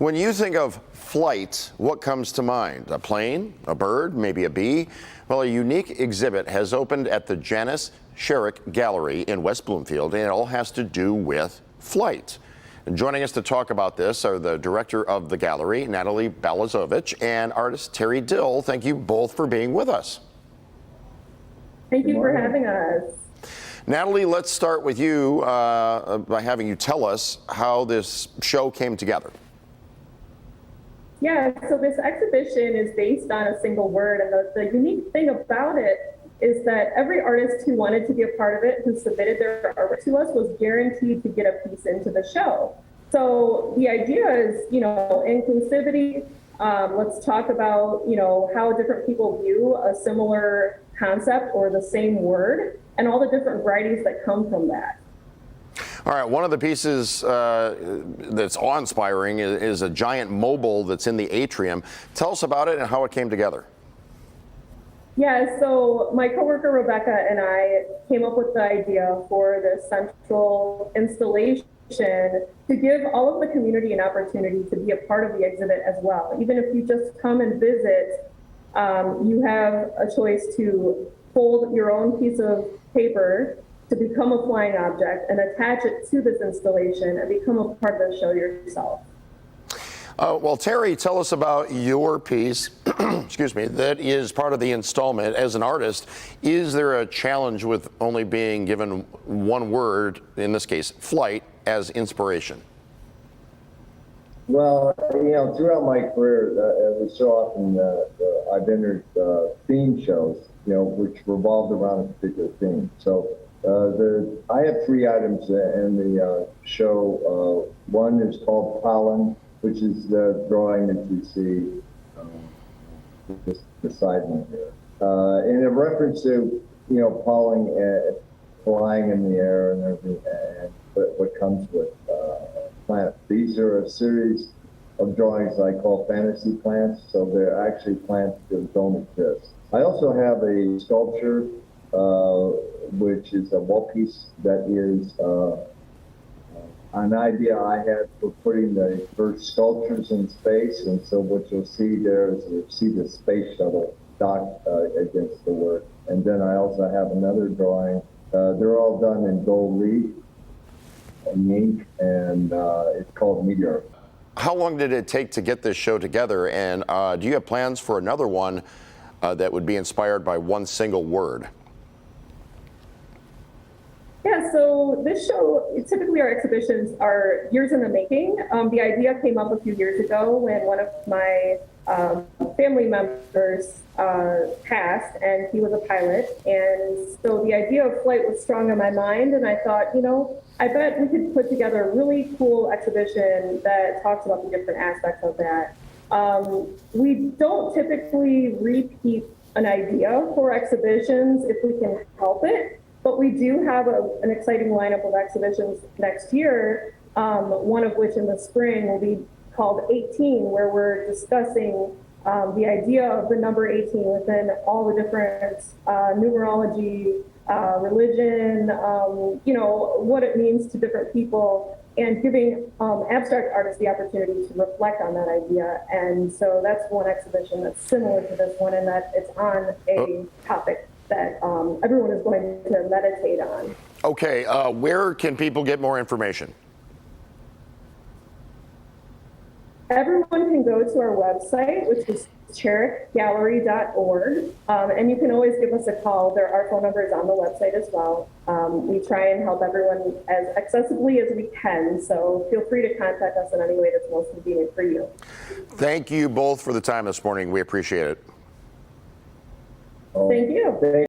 When you think of flight, what comes to mind? A plane, a bird, maybe a bee? Well, a unique exhibit has opened at the Janice Sherrick Gallery in West Bloomfield, and it all has to do with flight. And joining us to talk about this are the director of the gallery, Natalie Balazovich, and artist Terry Dill. Thank you both for being with us. Thank you for having us. Natalie, let's start with you by having you tell us how this show came together. Yeah, so this exhibition is based on a single word, and the unique thing about it is that every artist who wanted to be a part of it, who submitted their artwork to us, was guaranteed to get a piece into the show. So the idea is, inclusivity. Let's talk about, how different people view a similar concept or the same word, and all the different varieties that come from that. All right, one of the pieces that's awe-inspiring is a giant mobile that's in the atrium. Tell us about it and how it came together. Yeah, so my coworker Rebecca and I came up with the idea for this central installation to give all of the community an opportunity to be a part of the exhibit as well. Even if you just come and visit, you have a choice to fold your own piece of paper to become a flying object and attach it to this installation and become a part of the show yourself. Well, Terry, tell us about your piece, excuse me, that is part of the installment. As an artist, is there a challenge with only being given one word, in this case, flight, as inspiration? Well, throughout my career, every so often I've entered theme shows, which revolved around a particular theme. So I have three items in the show. One is called Pollen, which is the drawing that you see just beside me here. In a reference to, pollen flying in the air and everything, and what comes with plants. These are a series of drawings I call fantasy plants, so they're actually plants that don't exist. I also have a sculpture, which is a wall piece that is an idea I had for putting the first sculptures in space, and so what you'll see there is you'll see the space shuttle docked against the work. And then I also have another drawing. They're all done in gold leaf and ink, and it's called Meteor. How long did it take to get this show together, and do you have plans for another one that would be inspired by one single word? Yeah, so this show, typically our exhibitions are years in the making. The idea came up a few years ago when one of my family members passed, and he was a pilot. And so the idea of flight was strong in my mind, and I thought, I bet we could put together a really cool exhibition that talks about the different aspects of that. We don't typically repeat an idea for exhibitions if we can help it. But we do have an exciting lineup of exhibitions next year, one of which in the spring will be called 18, where we're discussing the idea of the number 18 within all the different numerology, religion, what it means to different people, and giving abstract artists the opportunity to reflect on that idea. And so that's one exhibition that's similar to this one, in that it's on a topic that everyone is going to meditate on. Okay, where can people get more information? Everyone can go to our website, which is sherrickgallery.org, and you can always give us a call. Our phone number is on the website as well. We try and help everyone as accessibly as we can, so feel free to contact us in any way that's most convenient for you. Thank you both for the time this morning. We appreciate it. Thank you.